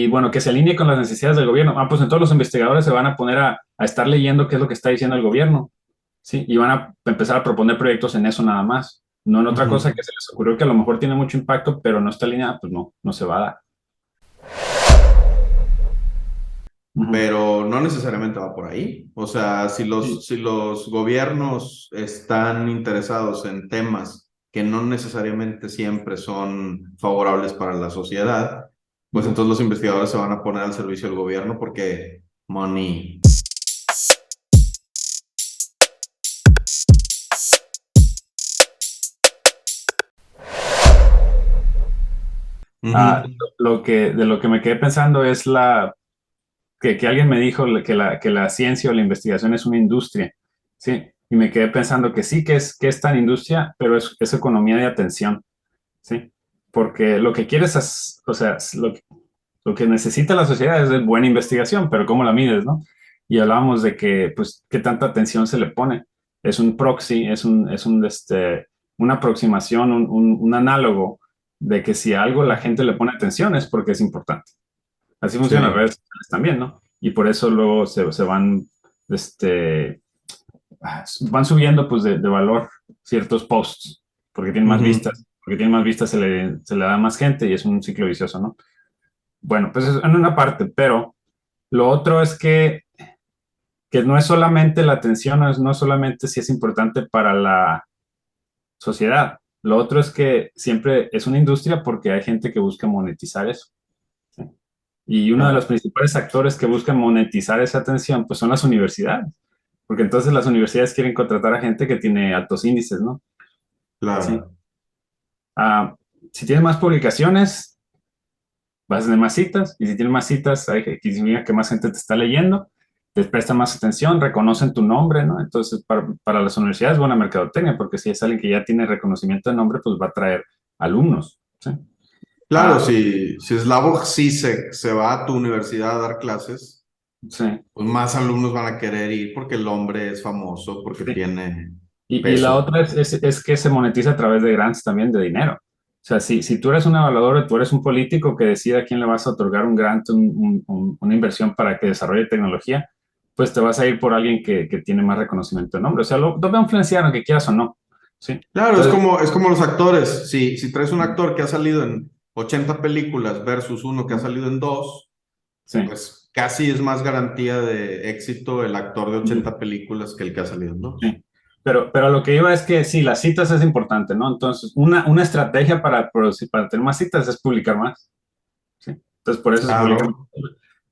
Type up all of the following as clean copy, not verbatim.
y bueno, que se alinee con las necesidades del gobierno. Pues entonces los investigadores se van a poner a estar leyendo qué es lo que está diciendo el gobierno, ¿sí? Y van a empezar a proponer proyectos en eso nada más, no en otra cosa Ujú. que se les ocurrió que a lo mejor tiene mucho impacto, pero no está alineada, pues no, no se va a dar. Ujú. Pero no necesariamente va por ahí. O sea, Sí. si los gobiernos están interesados en temas que no necesariamente siempre son favorables para la sociedad, pues Ujú. entonces los investigadores se van a poner al servicio del gobierno porque money. Ah, Ujú. de lo que me quedé pensando es que alguien me dijo que la ciencia o la investigación es una industria, ¿sí? Y me quedé pensando que sí, que es tan industria, pero es economía de atención, ¿sí? Porque lo que quieres, o sea, lo que necesita la sociedad es de buena investigación, pero ¿cómo la mides, no? Y hablábamos de que, pues, qué tanta atención se le pone. Es un proxy, una aproximación, un análogo de que si a algo la gente le pone atención es porque es importante. Así funcionan las Sí. redes sociales también, ¿no? Y por eso luego se van, este, van subiendo, pues, de valor ciertos posts, porque tienen más Ujú. vistas. Porque tienen más vistas se le da más gente y es un ciclo vicioso, ¿no? Bueno, pues es en una parte, pero lo otro es que no es solamente la atención, no es solamente si es importante para la sociedad. Lo otro es que siempre es una industria porque hay gente que busca monetizar eso. ¿Sí? Y uno de los Claro, principales actores que buscan monetizar esa atención, pues son las universidades, porque entonces las universidades quieren contratar a gente que tiene altos índices, ¿no? Sí. claro. Ah, si tienes más publicaciones, vas a tener más citas, y si tienes más citas, hay que significa que más gente te está leyendo, te presta más atención, reconocen tu nombre, ¿no? Entonces, para las universidades, buena mercadotecnia, porque si es alguien que ya tiene reconocimiento de nombre, pues va a traer alumnos, ¿sí? Claro, Ah, si Slavoj Zizek se va a tu universidad a dar clases, sí, pues más alumnos van a querer ir porque el hombre es famoso, porque sí. tiene Y la peso. otra es que se monetiza a través de grants también de dinero. O sea, si tú eres un evaluador, tú eres un político que decide a quién le vas a otorgar un grant, una inversión para que desarrolle tecnología, pues te vas a ir por alguien que tiene más reconocimiento de nombre. O sea, lo va a influenciar aunque quieras o no. ¿Sí? Claro, Entonces, es como los actores. Si traes un actor que ha salido en 80 películas versus uno que ha salido en dos, sí. pues casi es más garantía de éxito el actor de 80 películas que el que ha salido en dos. Sí. Pero lo que iba es que sí, las citas es importante, ¿no? Entonces, una estrategia para producir, para tener más citas es publicar más. ¿Sí? Entonces, por eso se publica más.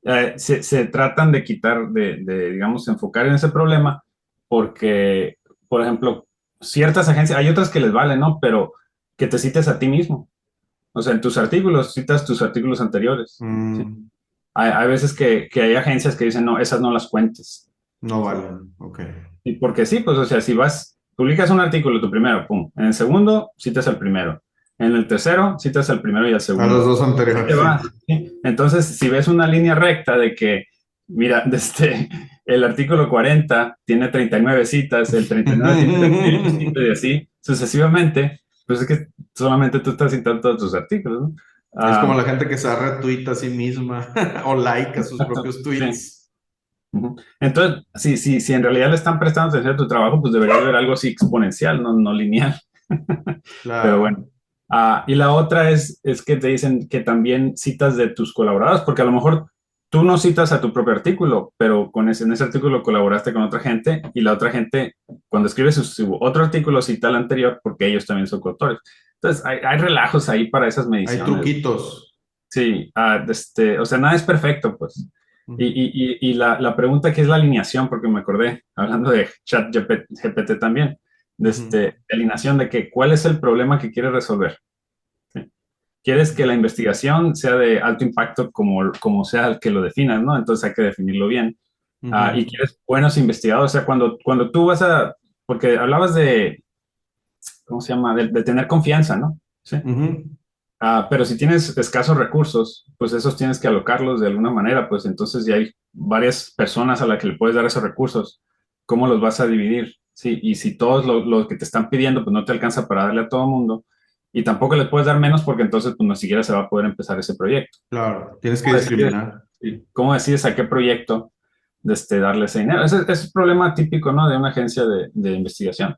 Claro. Se tratan de quitar, digamos, enfocar en ese problema, porque, por ejemplo, ciertas agencias, hay otras que les vale, ¿no? Pero que te cites a ti mismo. O sea, en tus artículos, citas tus artículos anteriores. ¿Sí? Mm, Hay veces que hay agencias que dicen, no, esas no las cuentes. no ¿Sí? valen. Ok. Y porque sí, pues, o sea, si vas, publicas un artículo, tu primero, pum. En el segundo, citas al primero. En el tercero, citas al primero y al A los segundo. dos Así te anteriores, sí. vas. ¿Sí? Entonces, si ves una línea recta de que, mira, el artículo 40 tiene 39 citas, el 39 tiene 38 citas y así sucesivamente, pues es que solamente tú estás citando todos tus artículos, ¿no? Es como Ah, la gente que se retuita a sí misma o like a sus exacto, propios sí. tweets. Ujú. Entonces, si en realidad le están prestando atención a tu trabajo, pues debería haber algo así exponencial, no lineal. Pero bueno. Claro. Y la otra es que te dicen que también citas de tus colaboradores, porque a lo mejor tú no citas a tu propio artículo, pero en ese artículo colaboraste con otra gente y la otra gente, cuando escribe su otro artículo, cita al anterior porque ellos también son coautores. Entonces, hay relajos ahí para esas Hay mediciones. truquitos. Sí, o sea, nada es perfecto, pues. Ujú. Y la pregunta que es la alineación, porque me acordé, hablando de chat GPT también, Ujú. de alineación de que cuál es el problema que quieres resolver. ¿Sí? Quieres que la investigación sea de alto impacto como sea el que lo definas, ¿no? Entonces hay que definirlo bien. Y Ujú. quieres buenos investigadores, o sea, cuando tú vas porque hablabas de, ¿cómo se llama? De tener confianza, ¿no? Sí. Ujú. Pero si tienes escasos recursos, pues esos tienes que alocarlos de alguna manera, pues entonces ya hay varias personas a las que le puedes dar esos recursos. ¿Cómo los vas a dividir? Sí, y si todos lo que te están pidiendo, pues no te alcanza para darle a todo el mundo, y tampoco les puedes dar menos porque entonces pues, no siquiera se va a poder empezar ese proyecto. Claro, tienes que ¿Cómo decides, discriminar. sí, cómo decides a qué proyecto darle ese dinero? Ese es el problema típico, ¿no? De una agencia de investigación.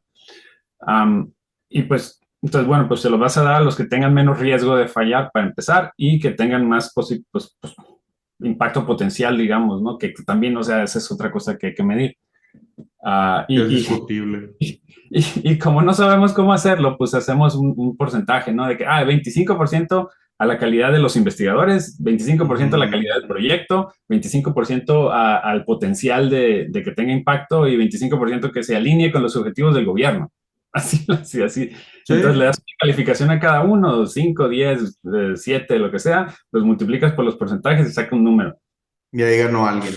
Am, y pues, entonces, bueno, pues se los vas a dar a los que tengan menos riesgo de fallar para empezar y que tengan más pues, impacto potencial, digamos, ¿no? Que también, o sea, esa es otra cosa que hay que medir. Ah, Es y, y, discutible. y como no sabemos cómo hacerlo, pues hacemos un porcentaje, ¿no? De que, 25% a la calidad de los investigadores, 25% a la Ujú. calidad del proyecto, 25% al potencial de que tenga impacto y 25% que se alinee con los objetivos del gobierno. Así, así, así. Sí, Entonces le das una calificación a cada uno, 5, 10, 7, lo que sea, los multiplicas por los porcentajes y saca un número. y ahí ganó alguien.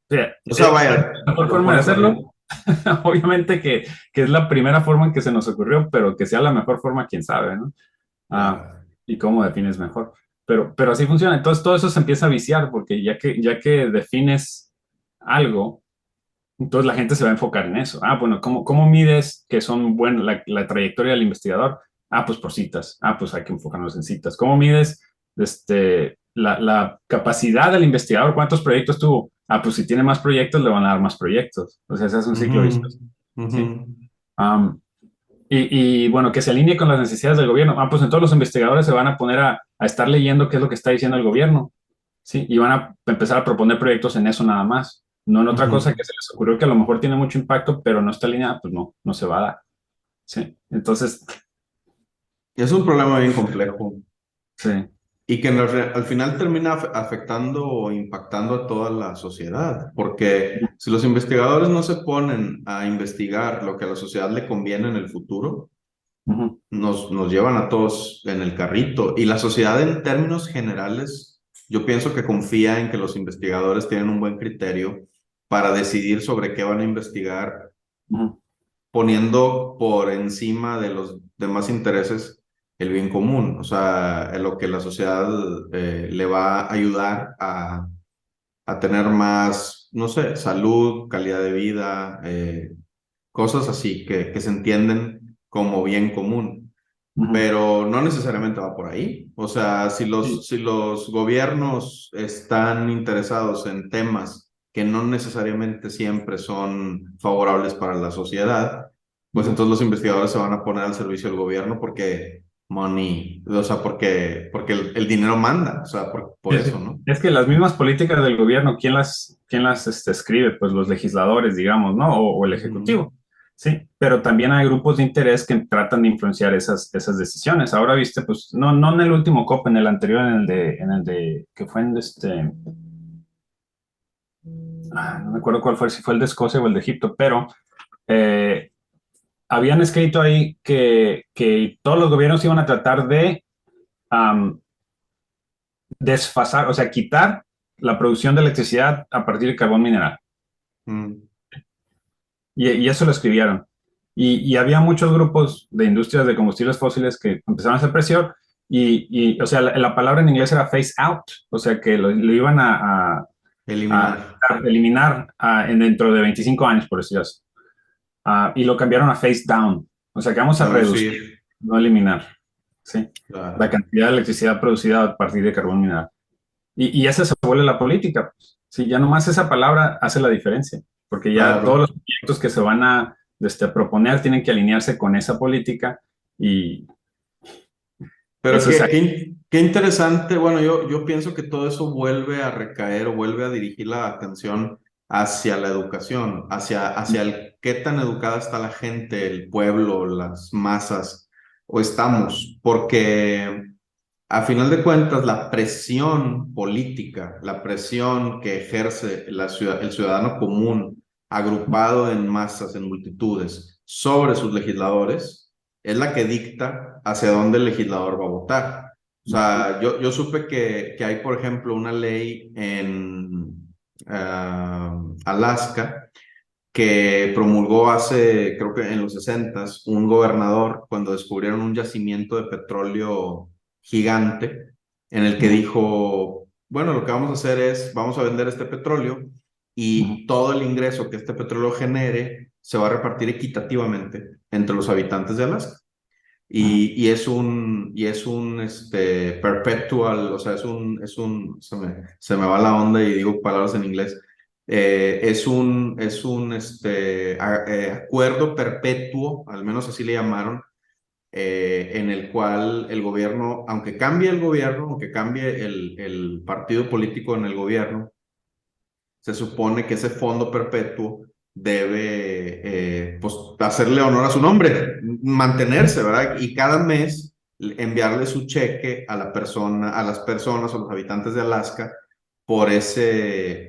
O sea, O sea, es vaya, la mejor lo forma de pones hacerlo. arriba. Obviamente que es la primera forma en que se nos ocurrió, pero que sea la mejor forma, quién sabe, ¿no? Ah, Claro. y cómo defines mejor. Pero así funciona. Entonces todo eso se empieza a viciar porque ya que defines algo, entonces la gente se va a enfocar en eso. Bueno, ¿cómo mides que son buenas la trayectoria del investigador? Pues por citas. Pues hay que enfocarnos en citas. ¿Cómo mides la capacidad del investigador? ¿Cuántos proyectos tuvo? Pues si tiene más proyectos, le van a dar más proyectos. O sea, ese es un ciclo Ujú, vicioso. ujú. ¿Sí? Am, bueno, que se alinee con las necesidades del gobierno. Pues entonces los investigadores se van a poner a estar leyendo qué es lo que está diciendo el gobierno, ¿sí? Y van a empezar a proponer proyectos en eso nada más, no en otra cosa Ujú. que se les ocurrió que a lo mejor tiene mucho impacto, pero no está alineada, pues no se va a dar, ¿sí? Entonces, Y es un problema bien complejo sí, y que al final termina afectando o impactando a toda la sociedad, porque si los investigadores no se ponen a investigar lo que a la sociedad le conviene en el futuro, ujú, nos llevan a todos en el carrito. Y la sociedad en términos generales, yo pienso que confía en que los investigadores tienen un buen criterio para decidir sobre qué van a investigar, ujú, poniendo por encima de los demás intereses el bien común, o sea, en lo que la sociedad le va a ayudar a tener más, no sé, salud, calidad de vida, cosas así que se entienden como bien común, ujú, pero no necesariamente va por ahí. O sea, sí, si los gobiernos están interesados en temas que no necesariamente siempre son favorables para la sociedad, pues ujú. entonces los investigadores se van a poner al servicio del gobierno porque money, o sea, porque el dinero manda, o sea, por Sí, eso, sí. ¿no? Es que las mismas políticas del gobierno, ¿quién las escribe? Pues los legisladores, digamos, ¿no? O el Ujú. ejecutivo, ¿sí? Pero también hay grupos de interés que tratan de influenciar esas decisiones. Ahora viste, pues, no en el último COP, en el anterior, que fue no me acuerdo cuál fue, si fue el de Escocia o el de Egipto, pero eh, habían escrito ahí que todos los gobiernos iban a tratar de am, desfasar, o sea, quitar la producción de electricidad a partir de carbón mineral. Mm. Y eso lo escribieron. Y había muchos grupos de industrias de combustibles fósiles que empezaron a hacer presión o sea, la palabra en inglés era phase out, o sea, que lo iban a Eliminar, eliminar dentro de 25 años, por decirlo así. Y lo cambiaron a face down, o sea, que vamos a reducir, reducir. no eliminar, ¿sí? La Claro, cantidad de electricidad producida a partir de carbón mineral. Y esa se vuelve la política, pues. Sí, ya nomás esa palabra hace la diferencia, porque ya todos los claro. proyectos que se van a proponer tienen que alinearse con esa política y Pero eso es ahí. qué interesante, bueno, yo pienso que todo eso vuelve a recaer o vuelve a dirigir la atención hacia la educación, hacia el qué tan educada está la gente, el pueblo, las masas, o estamos, porque a final de cuentas la presión política, la presión que ejerce el ciudadano común, agrupado en masas, en multitudes, sobre sus legisladores, es la que dicta hacia dónde el legislador va a votar. O sea, yo supe que hay, por ejemplo, una ley en Alaska que promulgó hace, creo que en los 60, un gobernador cuando descubrieron un yacimiento de petróleo gigante en el que Ujú, dijo, bueno, lo que vamos a hacer es, vamos a vender este petróleo ujú, y todo el ingreso que este petróleo genere se va a repartir equitativamente entre los habitantes de Alaska. Ujú. y es un perpetual, o sea, se me va la onda y digo palabras en inglés. Es un acuerdo perpetuo, al menos así le llamaron, en el cual el gobierno, aunque cambie el gobierno, aunque cambie el partido político en el gobierno, se supone que ese fondo perpetuo debe pues, hacerle honor a su nombre, mantenerse, ¿verdad? Y cada mes enviarle su cheque a la persona, a las personas o los habitantes de Alaska por ese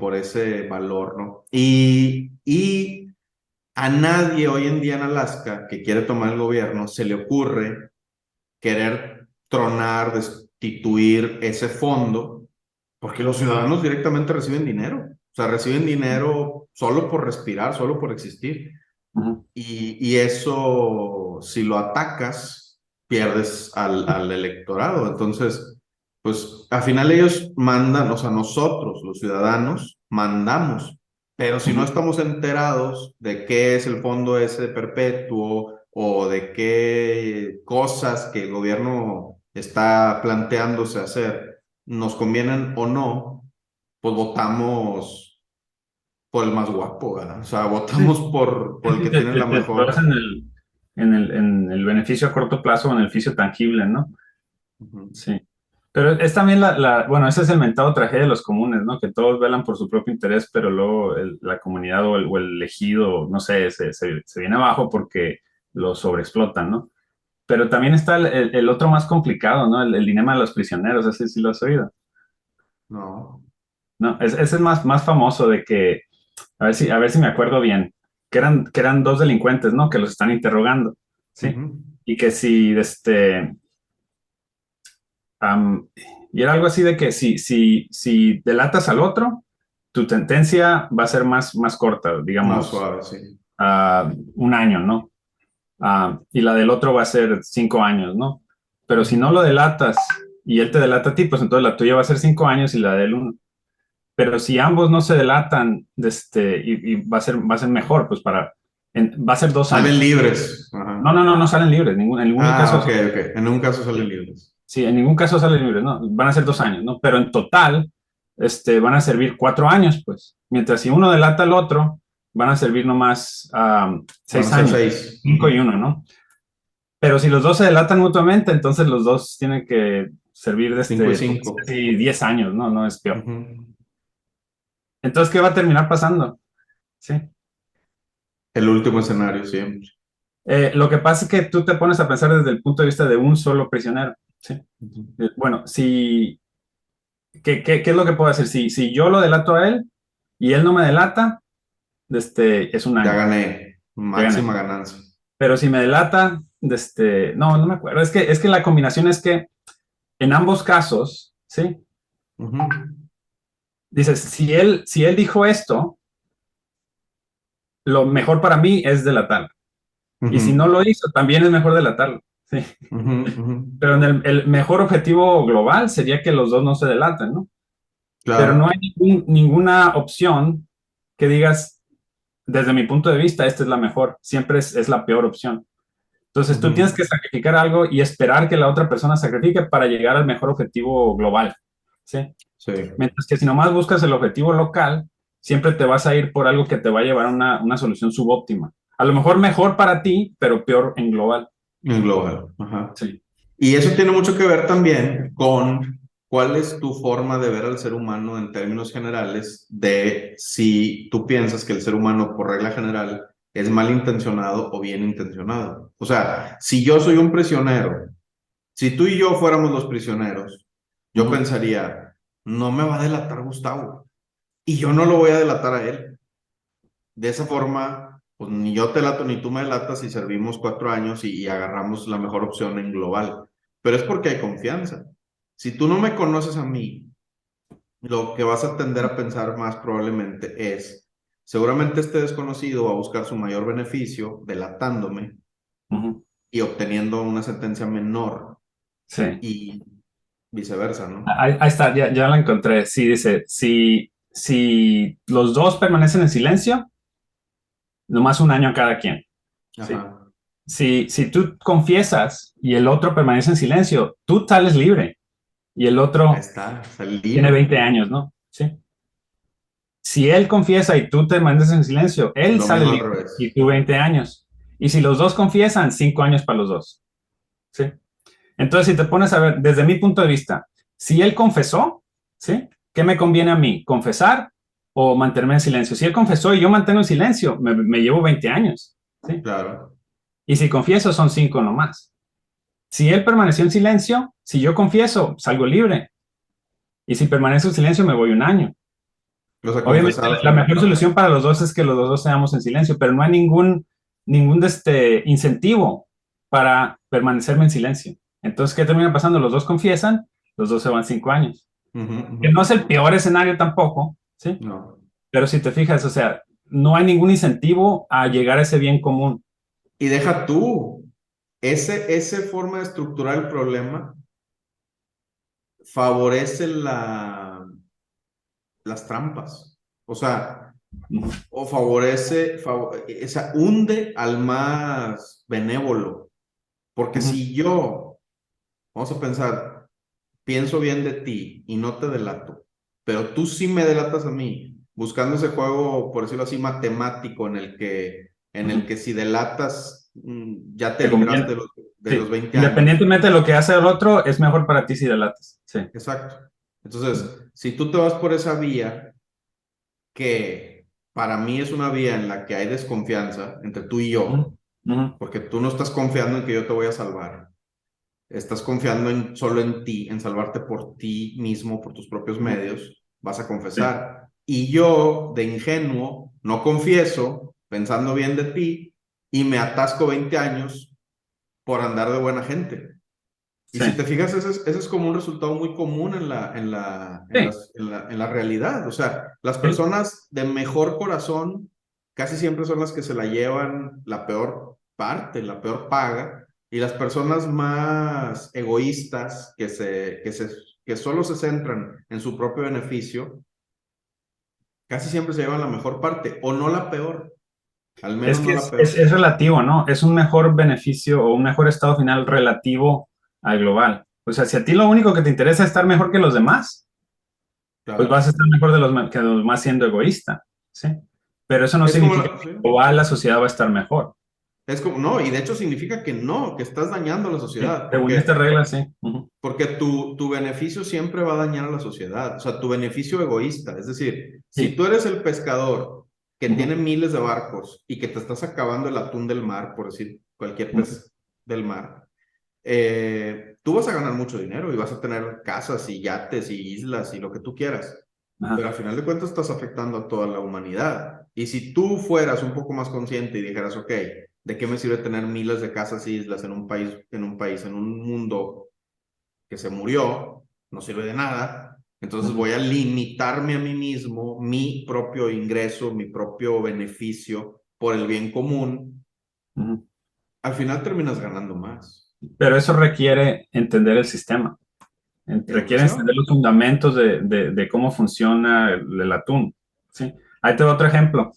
valor, ¿no? Y a nadie hoy en día en Alaska que quiere tomar el gobierno se le ocurre querer tronar, destituir ese fondo, porque los ciudadanos directamente reciben dinero. O sea, reciben dinero solo por respirar, solo por existir. Ujú. Y eso, si lo atacas, pierdes al electorado. Entonces, pues al final ellos mandan, o sea, nosotros, los ciudadanos, mandamos. Pero si no Ujú. estamos enterados de qué es el fondo ese perpetuo o de qué cosas que el gobierno está planteándose hacer nos convienen o no, pues votamos por el más guapo, ¿verdad? O sea, Sí, votamos por sí, el sí, que tiene la te vas mejor. en el beneficio a corto plazo o beneficio tangible, ¿no? Ujú. Sí. Pero es también bueno, ese es el mentado tragedia de los comunes, ¿no? Que todos velan por su propio interés, pero luego la comunidad o el ejido, no sé, se viene abajo porque lo sobreexplotan, ¿no? Pero también está el otro más complicado, ¿no? El dilema de los prisioneros, ese sí lo has oído, No. ¿no? Ese es más famoso de que, a ver si me acuerdo bien, que eran dos delincuentes, ¿no? Que los están interrogando, ¿sí? Ujú. Y que si, Am, y era algo así de que si delatas al otro, tu sentencia va a ser más corta, Más digamos, suave, sí. 1 año, ¿no? Y la del otro va a ser 5 años, ¿no? Pero si no Ujú. lo delatas y él te delata a ti, pues entonces la tuya va a ser 5 años y la de él 1. Pero si ambos no se delatan, y va a ser mejor, pues va a ser dos Salen años. libres. Ajá. No salen libres, en ningún Ah, caso. ok, ok. En un caso salen Sí. libres. Sí, en ningún caso sale libre, ¿no? Van a ser 2 años, ¿no? Pero en total, van a servir 4 años, pues. Mientras si uno delata al otro, van a servir nomás Van a seis ser años, 6. 5 y 1, ¿no? Pero si los dos se delatan mutuamente, entonces los dos tienen que servir 5 y pues, 5. casi 10 años, ¿no? No es peor. Entonces, ¿qué va a terminar pasando? Sí. El último escenario siempre. Lo que pasa es que tú te pones a pensar desde el punto de vista de un solo prisionero, ¿sí? Ujú. Bueno, si ¿qué es lo que puedo hacer? Si yo lo delato a él y él no me delata, es un Ya año, gané. ya gané. Máxima ganancia. Pero si me delata, no me acuerdo. Es que la combinación es que en ambos casos, ¿sí? Ujú. Dices, si él dijo esto, lo mejor para mí es delatarlo. Y si no Ujú. lo hizo, también es mejor delatarlo, ¿sí? Ujú. Ujú. Pero el mejor objetivo global sería que los dos no se delaten, ¿no? Pero no Claro. hay ninguna opción que digas, desde mi punto de vista, esta es la mejor, siempre es la peor opción. Entonces tú tienes Ujú. que sacrificar algo y esperar que la otra persona sacrifique para llegar al mejor objetivo global, ¿sí? Sí. Mientras que si nomás buscas el objetivo local, siempre te vas a ir por algo que te va a llevar a una solución subóptima. A lo mejor mejor para ti, pero peor en global. En global. Ajá. Sí. Y eso tiene mucho que ver también con cuál es tu forma de ver al ser humano en términos generales, de si tú piensas que el ser humano, por regla general, es malintencionado o bien intencionado. O sea, si yo soy un prisionero, si tú y yo fuéramos los prisioneros, yo Ujú. pensaría, no me va a delatar Gustavo y yo no lo voy a delatar a él. De esa forma, pues ni yo te lato ni tú me delatas y servimos 4 años y agarramos la mejor opción en global. Pero es porque hay confianza. Si tú no me conoces a mí, lo que vas a tender a pensar más probablemente es, seguramente este desconocido va a buscar su mayor beneficio delatándome Ujú. y obteniendo una sentencia menor Sí. y viceversa, ¿no? Ahí está, ya la encontré. Sí, dice, si los dos permanecen en silencio, nomás 1 año a cada quien. ¿Sí? Ajá. si tú confiesas y el otro permanece en silencio, tú sales libre y el Ahí otro está, tiene libre. 20 años, ¿no? Sí. Si él confiesa y tú te permaneces en silencio, él Lo sale mismo al libre y revés. tú 20 años. Y si los dos confiesan, 5 años para los dos. ¿Sí? Entonces, si te pones a ver, desde mi punto de vista, si él confesó, ¿sí? ¿Qué me conviene a mí? ¿Confesar o mantenerme en silencio? Si él confesó y yo mantengo en silencio, me llevo 20 años, ¿sí? Claro. Y si confieso, son 5 nomás. Si él permaneció en silencio, si yo confieso, salgo libre. Y si permanezco en silencio, me voy un año. O sea, Obviamente, confesar la fue. mejor solución para los dos es que los dos seamos en silencio, pero no hay ningún incentivo para permanecerme en silencio. Entonces, ¿qué termina pasando? Los dos confiesan, los dos se van 5 años. Ujú, Que ujú. no es el peor escenario tampoco, ¿sí? No. Pero si te fijas, o sea, no hay ningún incentivo a llegar a ese bien común. Y deja tú, ese forma de estructurar el problema favorece las trampas. O sea, Ujú, o favorece, o sea, hunde al más benévolo. Porque ujú, si yo, vamos a pensar, pienso bien de ti y no te delato, pero tú sí me delatas a mí, buscando ese juego, por decirlo así, matemático en el ujú. que si delatas, ya te Te libraste conviene. de los Sí, 20 años. independientemente de lo que hace el otro, es mejor para ti si delatas. Sí. Exacto. Entonces, si tú te vas por esa vía, que para mí es una vía en la que hay desconfianza entre tú y Ujú, yo, ujú, porque tú no estás confiando en que yo te voy a salvar, estás confiando solo en ti, en salvarte por ti mismo, por tus propios ujú. medios, vas a Sí, confesar. Y yo, de ingenuo, no confieso, pensando bien de ti, y me atasco 20 años por andar de buena gente. Y sí, si te fijas, ese es como un resultado muy común sí, en la realidad. O sea, las sí. personas de mejor corazón casi siempre son las que se la llevan la peor parte, la peor paga. Y las personas más egoístas que solo se centran en su propio beneficio, casi siempre se llevan la mejor parte, o no la peor, al menos Es que no la peor. es relativo, ¿no? Es un mejor beneficio o un mejor estado final relativo al global. O sea, si a ti lo único que te interesa es estar mejor que los demás, pues vas a Claro. estar mejor que los demás siendo egoísta, ¿sí? Pero eso no Es como, significa sí. que global la sociedad va a estar mejor. Es como, no, y de hecho significa que no, que estás dañando a la Sí, sociedad, según porque, esta regla, sí. Ujú, porque tu beneficio siempre va a dañar a la sociedad, o sea, tu beneficio egoísta, es decir, si sí. tú eres el pescador que tiene Ujú, miles de barcos y que te estás acabando el atún del mar, por decir cualquier ujú, pez del mar, tú vas a ganar mucho dinero y vas a tener casas y yates y islas y lo que tú quieras, pero ajá, al final de cuentas estás afectando a toda la humanidad. Y si tú fueras un poco más consciente y dijeras, ok, ¿de qué me sirve tener miles de casas e islas en un mundo que se murió? No sirve de nada. Entonces ujú, voy a limitarme a mí mismo, mi propio ingreso, mi propio beneficio por el bien común. ujú. Al final terminas ganando más. Pero eso requiere entender el sistema. Requiere entender Educación. los fundamentos de cómo funciona el atún, ¿sí? Ahí te doy otro ejemplo.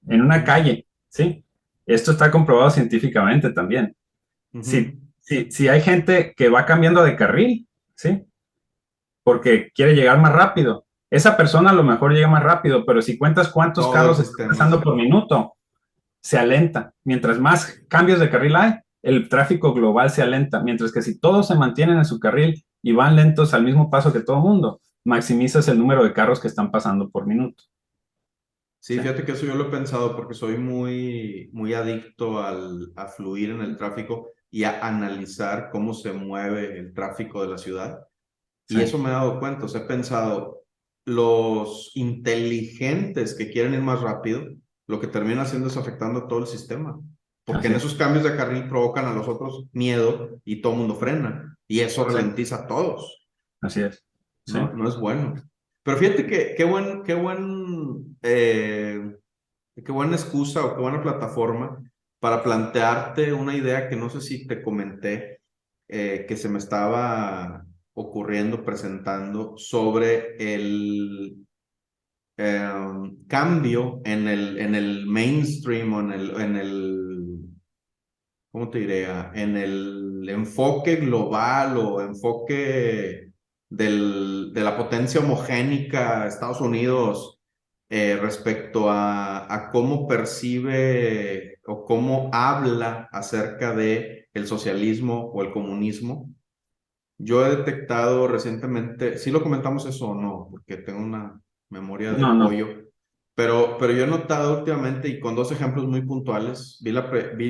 En una Ujú, calle, ¿sí? Esto está comprobado científicamente también. Si, ujú. si hay gente que va cambiando de carril, ¿sí? Porque quiere llegar más rápido. Esa persona a lo mejor llega más rápido, pero si cuentas cuántos Todo el carros están sistema pasando por minuto, se alenta. Mientras más cambios de carril hay, el tráfico global se alenta. Mientras que si todos se mantienen en su carril y van lentos al mismo paso que todo el mundo, maximizas el número de carros que están pasando por minuto. Sí, ¿Sí? fíjate que eso yo lo he pensado porque soy muy, muy adicto a fluir en el tráfico y a analizar cómo se mueve el tráfico de la ciudad. Sí. Y eso me he dado cuenta, o sea, he pensado, los inteligentes que quieren ir más rápido, lo que termina haciendo es afectando a todo el sistema, porque Así en es. esos cambios de carril provocan a los otros miedo y todo el mundo frena, y eso Sí. ralentiza a todos. Así es. Sí. No, no es bueno. Pero fíjate que qué buena excusa o qué buena plataforma para plantearte una idea que no sé si te comenté, que se me estaba ocurriendo, presentando sobre el cambio en el mainstream o ¿cómo te diría? En el enfoque global o enfoque de la potencia homogénica Estados Unidos respecto a cómo percibe o cómo habla acerca de el socialismo o el comunismo. Yo he detectado recientemente, sí lo comentamos eso o no, porque tengo una memoria de No, no, pollo, pero yo he notado últimamente y con dos ejemplos muy puntuales, vi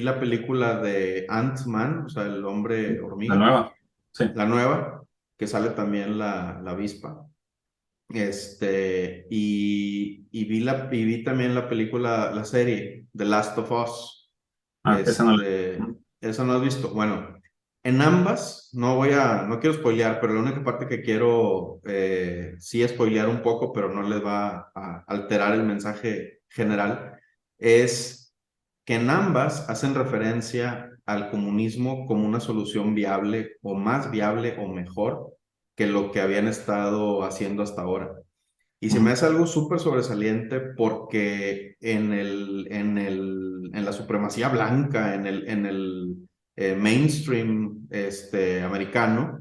la película de Ant-Man, o sea, el hombre la hormiga, nueva, sí. la nueva, que sale también la avispa. Y vi también la película, la serie, The Last of Us. Ah, esa no la... Esa no has visto. Bueno, en ambas, no quiero spoilear, pero la única parte que quiero sí spoilear un poco, pero no les va a alterar el mensaje general, es que en ambas hacen referencia al comunismo como una solución viable o más viable o mejor que lo que habían estado haciendo hasta ahora. Y se me Ujú, hace algo súper sobresaliente porque en la supremacía blanca, en el mainstream americano,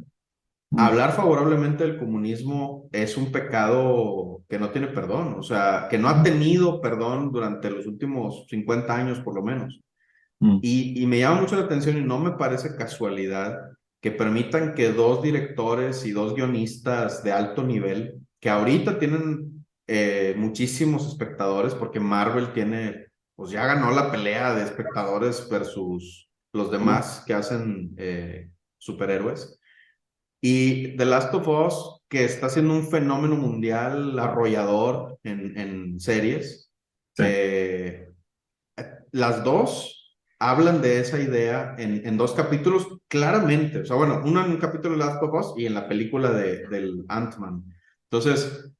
ujú, hablar favorablemente del comunismo es un pecado que no tiene perdón, o sea, que no ha tenido perdón durante los últimos 50 años por lo menos. ujú, Y me llama mucho la atención y no me parece casualidad que permitan que dos directores y dos guionistas de alto nivel, que ahorita tienen muchísimos espectadores, porque Marvel tiene, pues ya ganó la pelea de espectadores versus los ujú, demás que hacen superhéroes. Y The Last of Us, que está siendo un fenómeno mundial arrollador en series. sí. eh, las dos hablan de esa idea en dos capítulos claramente. O sea, bueno, uno en un capítulo de Last of Us y en la película del Ant-Man. Entonces,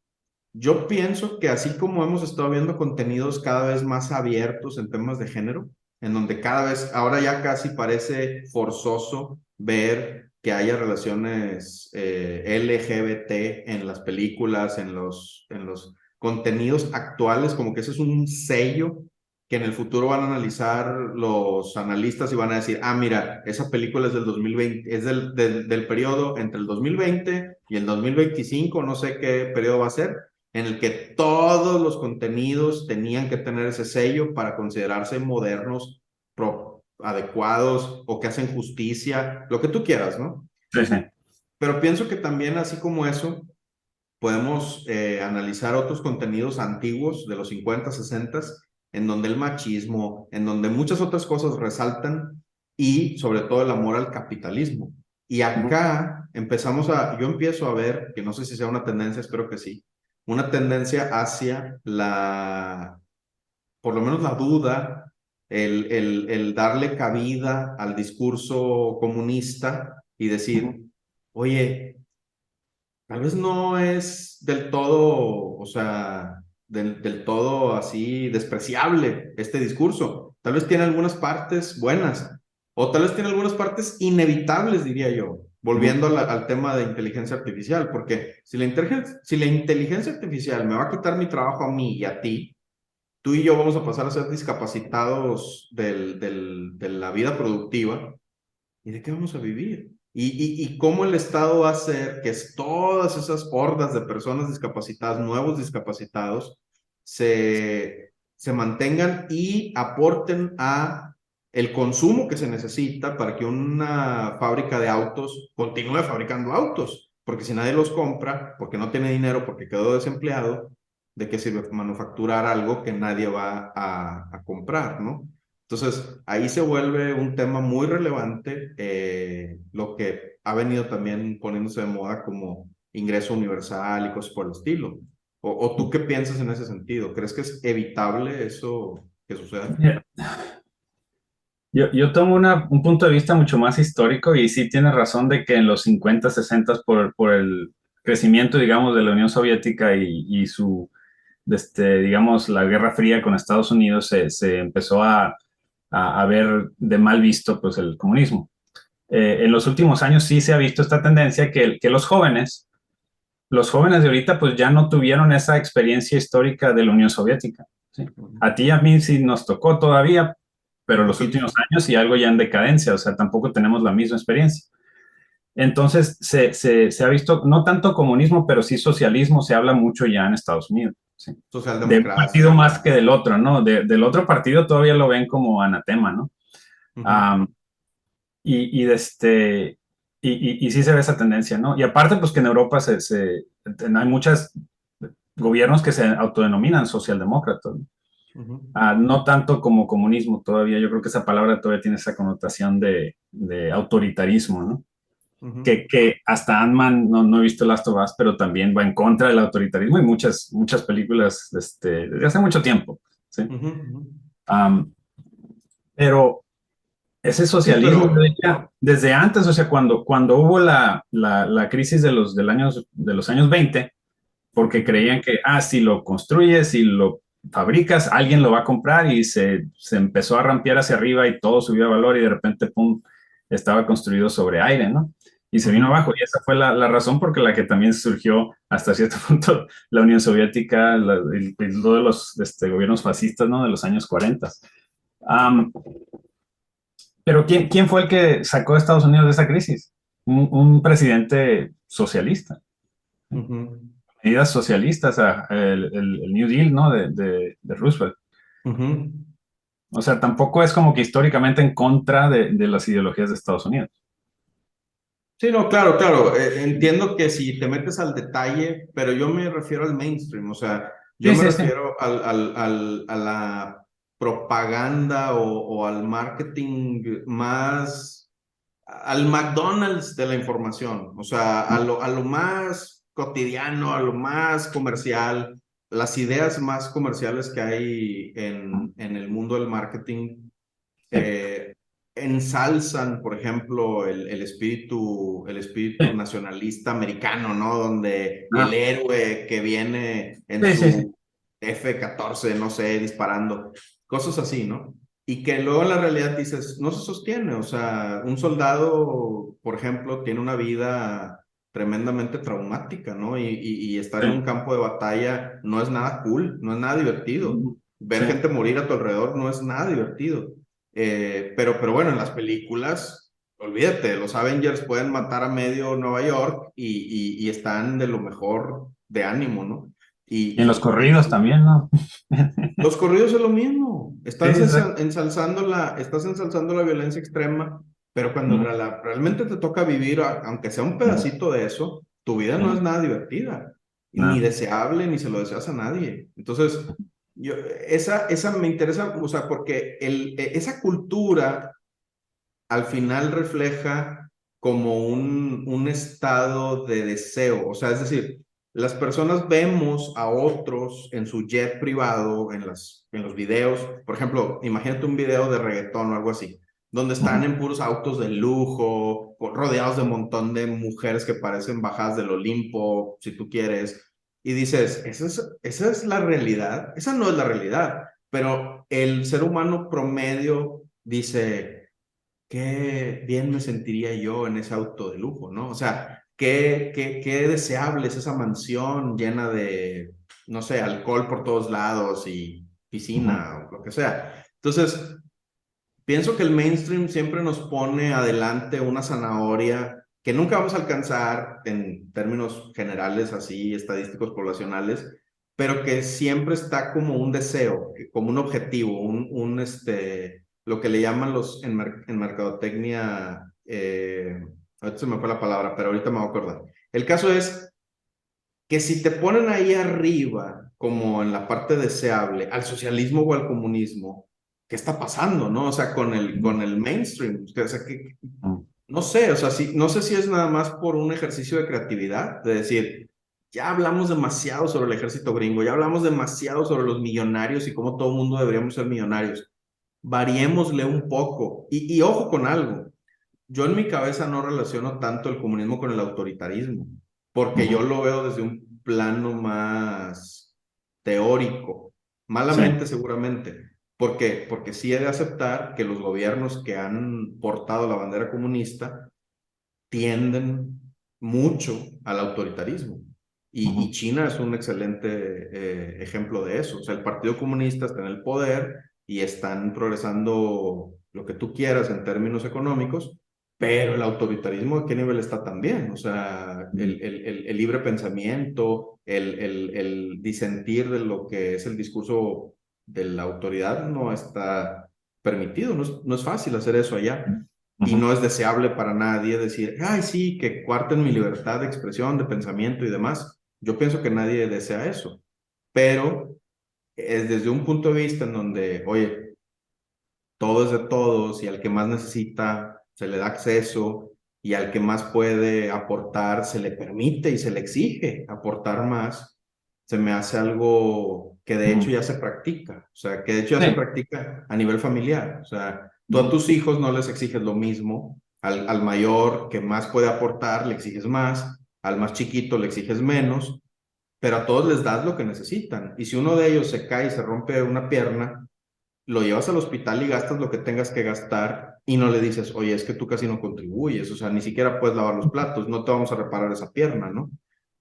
yo pienso que así como hemos estado viendo contenidos cada vez más abiertos en temas de género, en donde cada vez, ahora ya casi parece forzoso ver que haya relaciones LGBT en las películas, en los contenidos actuales, como que ese es un sello que en el futuro van a analizar los analistas y van a decir, ah, mira, esa película es del 2020, es del periodo entre el 2020 y el 2025, no sé qué periodo va a ser, en el que todos los contenidos tenían que tener ese sello para considerarse modernos, adecuados o que hacen justicia, lo que tú quieras, ¿no? Sí, sí. Pero pienso que también así como eso, podemos analizar otros contenidos antiguos de los 50, 60, en donde el machismo, en donde muchas otras cosas resaltan y sobre todo el amor al capitalismo. Y Ujú, acá yo empiezo a ver, que no sé si sea una tendencia, espero que sí, una tendencia hacia por lo menos la duda, el darle cabida al discurso comunista y ujú, decir, oye, tal vez no es del todo, o sea, del todo así despreciable este discurso. Tal vez tiene algunas partes buenas, o tal vez tiene algunas partes inevitables, diría yo, ujú. volviendo al tema de inteligencia artificial, porque si la inteligencia artificial me va a quitar mi trabajo a mí y a ti, tú y yo vamos a pasar a ser discapacitados de la vida productiva. ¿Y de qué vamos a vivir? Y cómo el Estado va a hacer que todas esas hordas de personas discapacitadas, nuevos discapacitados, se mantengan y aporten a el consumo que se necesita para que una fábrica de autos continúe fabricando autos. Porque si nadie los compra, porque no tiene dinero, porque quedó desempleado, ¿de qué sirve manufacturar algo que nadie va a comprar, ¿no? Entonces, ahí se vuelve un tema muy relevante, lo que ha venido también poniéndose de moda como ingreso universal y cosas por el estilo. ¿O tú qué piensas en ese sentido? ¿Crees que es evitable eso que suceda? Mira, yo tomo un punto de vista mucho más histórico y sí tienes razón de que en los 50, 60 por el crecimiento, digamos, de la Unión Soviética y su, digamos, la Guerra Fría con Estados Unidos se empezó a ver de mal visto pues el comunismo. En los últimos años sí se ha visto esta tendencia que los jóvenes de ahorita pues ya no tuvieron esa experiencia histórica de la Unión Soviética. ¿Sí? Ujú. A ti y a mí sí nos tocó todavía, pero los poquito. últimos años y algo ya en decadencia, o sea, tampoco tenemos la misma experiencia. Entonces, se ha visto, no tanto comunismo, pero sí socialismo, se habla mucho ya en Estados Unidos, ¿sí? De un partido Socialdemocracia. más que del otro, ¿no? Del otro partido todavía lo ven como anatema, ¿no? Ujú, Um, y sí se ve esa tendencia, ¿no? Y aparte, pues que en Europa hay muchos gobiernos que se autodenominan socialdemócratas, ¿no? ujú, No tanto como comunismo todavía, yo creo que esa palabra todavía tiene esa connotación de autoritarismo, ¿no? ujú, Que hasta Ant-Man, no he visto Last of Us, pero también va en contra del autoritarismo y muchas películas desde hace mucho tiempo, ¿sí? ujú, ujú. Um, pero ese Sí, socialismo yo pero diría, desde antes, o sea, cuando hubo la crisis de los años 20, porque ujú, creían que, si lo construyes, si lo fabricas, alguien lo va a comprar y se empezó a rampear hacia arriba y todo subió a valor y de repente, pum, estaba construido sobre aire, ¿no? Y se vino ujú. abajo. Y esa fue la razón por la que también surgió hasta cierto punto la Unión Soviética y todos los gobiernos fascistas, ¿no? De los años 40. Am, pero ¿quién fue el que sacó a Estados Unidos de esa crisis? Un presidente socialista, ¿sí? Ujú, Medidas socialistas, el New Deal, ¿no? De Roosevelt. ujú. O sea, tampoco es como que históricamente en contra de las ideologías de Estados Unidos. Sí, no, claro, claro. Entiendo que si te metes al detalle, pero yo me refiero al mainstream, o sea, yo Sí, me sí, sí. refiero a la propaganda o al marketing más, al McDonald's de la información, o sea, a lo más cotidiano, a lo más comercial, las ideas más comerciales que hay en el mundo del marketing Sí, eh, ensalzan, por ejemplo, el espíritu sí. nacionalista americano, ¿no? Donde el Ah, héroe que viene en sí, sí, sí. su F-14, no sé, disparando, cosas así, ¿no? Y que luego en la realidad dices, no se sostiene, o sea, un soldado, por ejemplo, tiene una vida tremendamente traumática, ¿no? Y estar Sí. en un campo de batalla no es nada cool, no es nada divertido. Ver Sí. gente morir a tu alrededor no es nada divertido. Pero bueno, en las películas, olvídate, los Avengers pueden matar a medio Nueva York y están de lo mejor de ánimo, ¿no? Y en los Y corridos también, ¿no? los corridos es lo mismo. Sí, exacto. Estás ensalzando la violencia extrema, pero cuando Mm, realmente te toca vivir, aunque sea un mm, pedacito de eso, tu vida no mm. es nada divertida, ni No. deseable, ni se lo deseas a nadie. Entonces, esa me interesa, o sea, porque esa cultura al final refleja como un estado de deseo. O sea, es decir, las personas vemos a otros en su jet privado, en los videos. Por ejemplo, imagínate un video de reggaetón o algo así, donde están Ujú. en puros autos de lujo, rodeados de un montón de mujeres que parecen bajadas del Olimpo, si tú quieres. Y dices, esa es la realidad. Esa no es la realidad. Pero el ser humano promedio dice, qué bien me sentiría yo en ese auto de lujo, ¿no? O sea, qué deseable es esa mansión llena de, no sé, alcohol por todos lados y Ujú. piscina o lo que sea. Entonces, pienso que el mainstream siempre nos pone adelante una zanahoria que nunca vamos a alcanzar en términos generales, así, estadísticos poblacionales, pero que siempre está como un deseo, como un objetivo, lo que le llaman en mercadotecnia, ahorita se me fue la palabra, pero ahorita me voy a acordar. El caso es que si te ponen ahí arriba, como en la parte deseable, al socialismo o al comunismo, ¿qué está pasando, no? O sea, con el mainstream, o sea, Ujú. no sé, o sea, no sé si es nada más por un ejercicio de creatividad, de decir, ya hablamos demasiado sobre el ejército gringo, ya hablamos demasiado sobre los millonarios y cómo todo el mundo deberíamos ser millonarios. Variémosle un poco. Y ojo con algo, yo en mi cabeza no relaciono tanto el comunismo con el autoritarismo, porque yo Ujú. lo veo desde un plano más teórico, Sí. malamente seguramente. ¿Por qué? Porque sí he de aceptar que los gobiernos que han portado la bandera comunista tienden mucho al autoritarismo. Y Ujú. China es un excelente ejemplo de eso. O sea, el Partido Comunista está en el poder y están progresando lo que tú quieras en términos económicos, pero el autoritarismo, ¿a qué nivel está también? O sea, el libre pensamiento, el disentir de lo que es el discurso de la autoridad no está permitido, no es fácil hacer eso allá. Y Ujú, no es deseable para nadie decir, ay, sí, que cuarten mi libertad de expresión, de pensamiento y demás. Yo pienso que nadie desea eso, pero es desde un punto de vista en donde, oye, todo es de todos y al que más necesita se le da acceso y al que más puede aportar se le permite y se le exige aportar más, se me hace algo que de hecho ujú. ya se practica, o sea, que de hecho ya se Sí. practica a nivel familiar, o sea, tú a Ujú, tus hijos no les exiges lo mismo, al mayor que más puede aportar le exiges más, al más chiquito le exiges menos, pero a todos les das lo que necesitan. Y si uno de ellos se cae y se rompe una pierna, lo llevas al hospital y gastas lo que tengas que gastar y no le dices, oye, es que tú casi no contribuyes, o sea, ni siquiera puedes lavar los platos, no te vamos a reparar esa pierna, ¿no?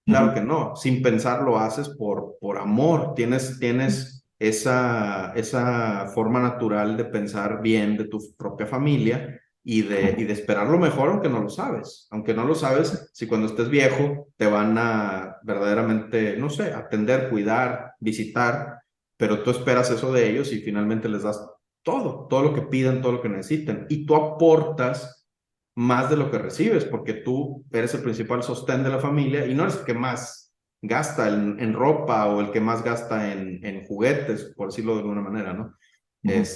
Claro que ujú, no, sin pensar lo haces por amor, tienes esa forma natural de pensar bien de tu propia familia y de esperar lo mejor aunque no lo sabes, si cuando estés viejo te van a verdaderamente, no sé, atender, cuidar, visitar, pero tú esperas eso de ellos y finalmente les das todo lo que piden, todo lo que necesiten, y tú aportas más de lo que recibes, porque tú eres el principal sostén de la familia y no eres el que más gasta en ropa o el que más gasta en juguetes, por decirlo de alguna manera, ¿no? ujú,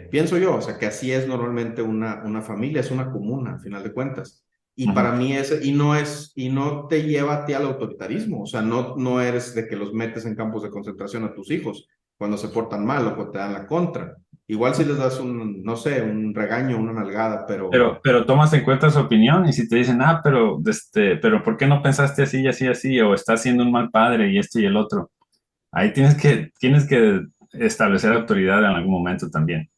Pienso yo, o sea, que así es normalmente una familia, es una comuna, al final de cuentas. Y para ujú. mí y no te lleva a ti al autoritarismo, o sea, no eres de que los metes en campos de concentración a tus hijos cuando se portan mal o cuando te dan la contra. Igual si les das no sé, un regaño, una nalgada, Pero tomas en cuenta su opinión y si te dicen, pero ¿por qué no pensaste así y así y así? O estás siendo un mal padre y esto y el otro. Ahí tienes que establecer autoridad en algún momento también.